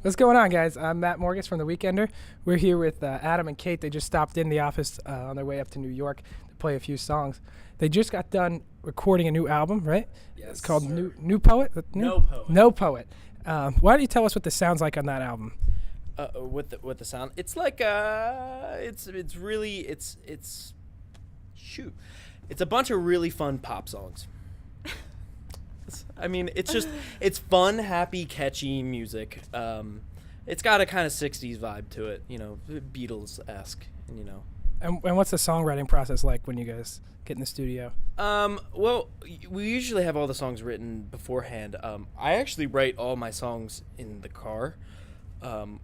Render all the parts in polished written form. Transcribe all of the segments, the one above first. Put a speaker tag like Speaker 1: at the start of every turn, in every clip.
Speaker 1: What's going on, guys? I'm Matt Morgus from The Weekender. We're here with Adam and Kate. They just stopped in the office on their way up to New York to play a few songs. They just got done recording a new album, right?
Speaker 2: Yes,
Speaker 1: it's called
Speaker 2: sir.
Speaker 1: New Poet?
Speaker 2: No Poet.
Speaker 1: No Poet. Why don't you tell us what this sounds like on that album?
Speaker 2: With the sound, it's like it's a bunch of really fun pop songs. I mean, it's fun, happy, catchy music. It's got a kind of 60s vibe to it, Beatles-esque,
Speaker 1: And what's the songwriting process like when you guys get in the studio?
Speaker 2: Well, we usually have all the songs written beforehand. I actually write all my songs in the car,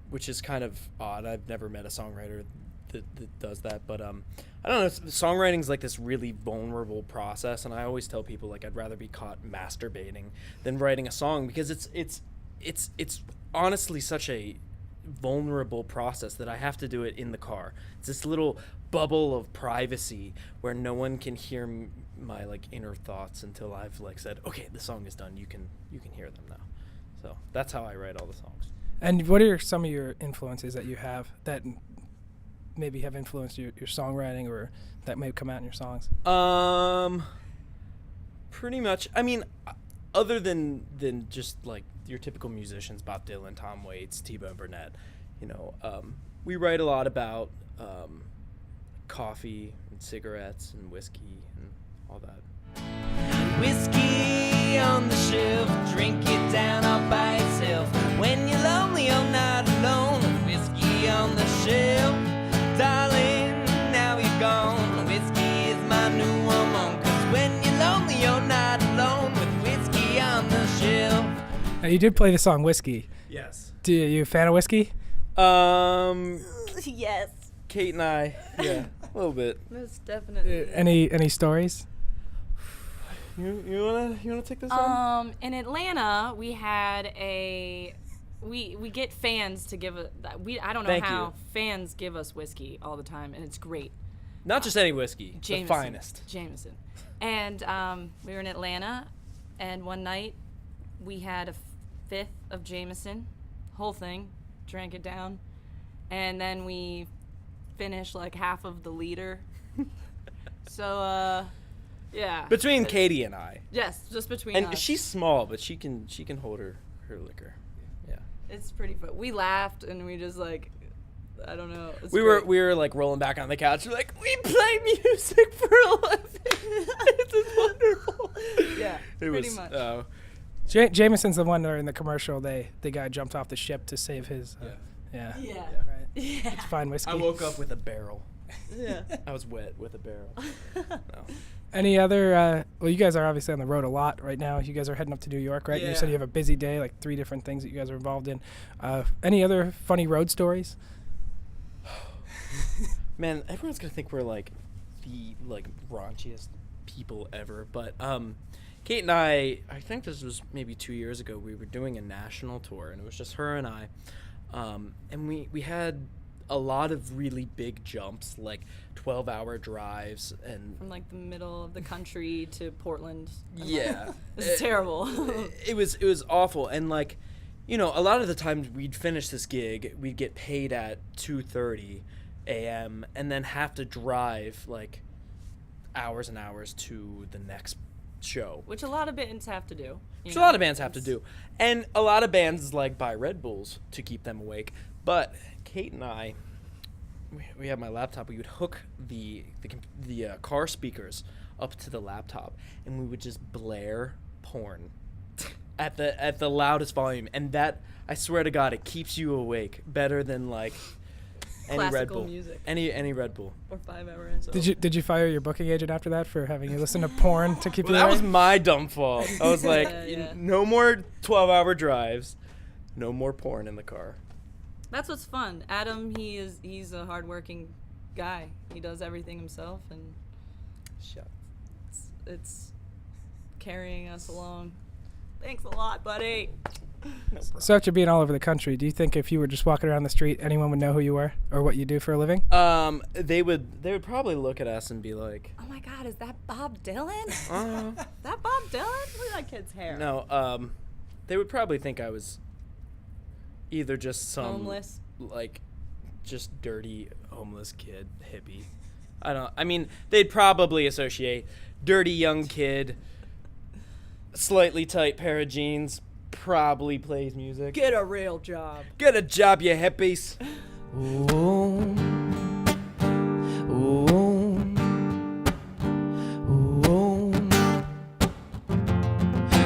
Speaker 2: which is kind of odd. I've never met a songwriter that does that, but I don't know. Songwriting's like this really vulnerable process, and I always tell people like I'd rather be caught masturbating than writing a song because it's honestly such a vulnerable process that I have to do it in the car. It's this little bubble of privacy where no one can hear my like inner thoughts until I've like said, okay, the song is done. You can hear them now. So that's how I write all the songs.
Speaker 1: And what are some of your influences that you have that maybe have influenced your songwriting or that may come out in your songs?
Speaker 2: Pretty much. I mean, other than just like your typical musicians, Bob Dylan, Tom Waits, T-Bone Burnett, we write a lot about coffee and cigarettes and whiskey and all that.
Speaker 3: Whiskey on the shelf, drink it down all by itself. When you're lonely, you're not alone. Whiskey on the shelf, darling, now you're gone. Whiskey is my new woman, 'cause when you're lonely, you're not alone. With whiskey on the shelf.
Speaker 1: Now, you did play the song Whiskey.
Speaker 2: Yes.
Speaker 1: Are you a fan of whiskey?
Speaker 4: Yes.
Speaker 2: Kate and I, yeah, a little bit.
Speaker 4: Most definitely.
Speaker 1: Any stories?
Speaker 2: You wanna take this one?
Speaker 4: In Atlanta, we had we get fans to give I don't know
Speaker 2: Thank
Speaker 4: how
Speaker 2: you.
Speaker 4: fans give us whiskey all the time, and it's great.
Speaker 2: Not just any whiskey,
Speaker 4: Jameson,
Speaker 2: the finest.
Speaker 4: Jameson. And we were in Atlanta, and one night we had a fifth of Jameson, whole thing, drank it down, and then we finished like half of the liter. So, yeah.
Speaker 2: Between Katie and I.
Speaker 4: Yes, just between
Speaker 2: And
Speaker 4: us.
Speaker 2: she's small, but she can hold her liquor. Yeah.
Speaker 4: It's pretty fun. We laughed and we just like, I don't know. It's
Speaker 2: We
Speaker 4: great.
Speaker 2: were like rolling back on the couch. We're like, we play music for a living. This is wonderful.
Speaker 4: Yeah,
Speaker 2: It
Speaker 4: pretty
Speaker 2: was,
Speaker 4: much.
Speaker 1: Jameson's the one where in the commercial the guy jumped off the ship to save his. Yeah.
Speaker 4: Yeah.
Speaker 1: Right.
Speaker 4: Yeah.
Speaker 1: It's fine whiskey.
Speaker 2: I woke up with a barrel.
Speaker 4: Yeah.
Speaker 2: I was wet with a barrel. No.
Speaker 1: Any other? Well, you guys are obviously on the road a lot right now. You guys are heading up to New York, right? You said
Speaker 2: Yeah.
Speaker 1: you have a busy day, like 3 different things that you guys are involved in. Any other funny road stories?
Speaker 2: Man, everyone's gonna think we're like the raunchiest people ever, but Kate and I think this was maybe 2 years ago. We were doing a national tour, and it was just her and I, and we had a lot of really big jumps, like 12-hour drives, and
Speaker 4: From like the middle of the country to Portland.
Speaker 2: yeah,
Speaker 4: It's terrible.
Speaker 2: it was awful, and like, a lot of the times we'd finish this gig, we'd get paid at 2:30 a.m. and then have to drive like hours and hours to the next show.
Speaker 4: Which a lot of bands have to do.
Speaker 2: Which a lot of bands have to do. And a lot of bands like buy Red Bulls to keep them awake. But Kate and I, we had my laptop. We would hook the car speakers up to the laptop, and we would just blare porn at the loudest volume. And that, I swear to God, it keeps you awake better than like any Red
Speaker 4: Classical
Speaker 2: Bull.
Speaker 4: music.
Speaker 2: Any Red Bull.
Speaker 4: Or 5 hours.
Speaker 2: So.
Speaker 1: Did you fire your booking agent after that for having you listen to porn to keep
Speaker 2: Well,
Speaker 1: you
Speaker 2: that was
Speaker 1: awake?
Speaker 2: my dumb fault. I was like,
Speaker 4: Yeah.
Speaker 2: no more 12-hour drives, no more porn in the car.
Speaker 4: That's what's fun. Adam, he's a hardworking guy. He does everything himself, and
Speaker 2: Shut.
Speaker 4: it's carrying us along. Thanks a lot, buddy.
Speaker 2: No problem.
Speaker 1: So after being all over the country, do you think if you were just walking around the street, anyone would know who you were or what you do for a living?
Speaker 2: They would probably look at us and be like,
Speaker 4: Oh my God, is that Bob Dylan?
Speaker 2: uh,
Speaker 4: That Bob Dylan? Look at that kid's hair.
Speaker 2: no. They would probably think I was either just some
Speaker 4: Homeless.
Speaker 2: like just dirty homeless kid hippie. I mean, they'd probably associate dirty young kid, slightly tight pair of jeans, probably plays music.
Speaker 4: Get a real job.
Speaker 2: Get a job, you hippies.
Speaker 3: Ooh, ooh, ooh.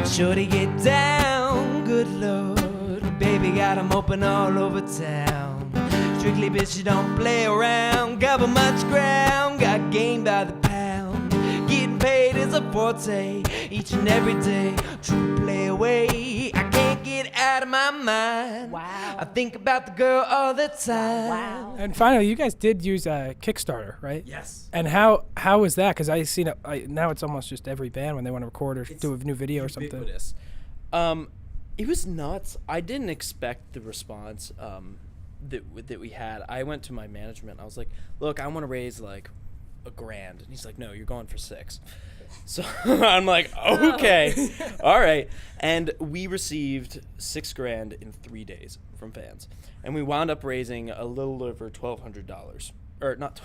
Speaker 3: Shorty get down, good lord. Baby got 'em open all over town. Strictly bitch, you don't play around. Cover much ground, got game by the pound. Getting paid is a forte, each and every day. True play away, I can't get out of my mind.
Speaker 4: Wow.
Speaker 3: I think about the girl all the time.
Speaker 4: Wow.
Speaker 1: And finally, you guys did use Kickstarter, right?
Speaker 2: Yes.
Speaker 1: And how was that? Because I seen it. Now it's almost just every band when they want to record or do a new video or something.
Speaker 2: Ubiquitous. It was nuts. I didn't expect the response that we had. I went to my management. I was like, "Look, I want to raise like $1,000,000," and he's like, "No, you're going for 6." So I'm like, "Okay, all right." And we received $6,000 in 3 days from fans, and we wound up raising a little over $1,200, or not,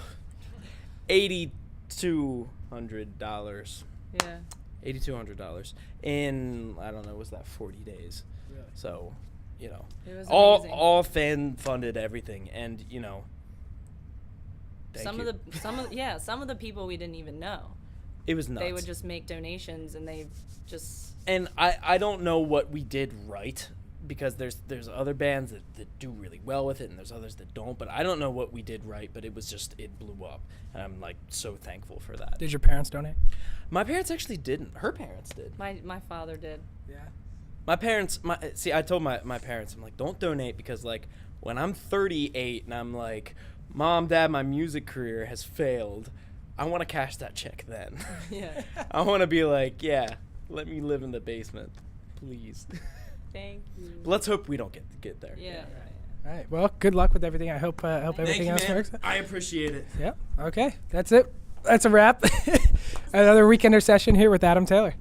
Speaker 2: $8,200.
Speaker 4: Yeah.
Speaker 2: $8,200 in, I don't know, was that 40 days?
Speaker 1: Really?
Speaker 2: So, you know,
Speaker 4: It was amazing.
Speaker 2: all fan funded everything, and you know,
Speaker 4: Some of the people we didn't even know.
Speaker 2: it was nuts.
Speaker 4: They would just make donations and they just
Speaker 2: And I don't know what we did right, because there's other bands that do really well with it, and there's others that don't, but I don't know what we did right, but it was just, it blew up, and I'm like so thankful for that.
Speaker 1: Did your parents donate?
Speaker 2: My parents actually didn't. Her parents did.
Speaker 4: my father did.
Speaker 1: Yeah.
Speaker 2: My parents, I told my parents, I'm like, don't donate, because like when I'm 38 and I'm like, Mom, Dad, my music career has failed, I want to cash that check then.
Speaker 4: Yeah.
Speaker 2: I want to be like, yeah, let me live in the basement, please.
Speaker 4: Thank you.
Speaker 2: But let's hope we don't get there.
Speaker 4: Yeah.
Speaker 1: All right. Well, good luck with everything. I hope everything else works.
Speaker 2: I appreciate it.
Speaker 1: Yeah. Okay. That's it. That's a wrap. Another Weekender session here with Adam Taylor.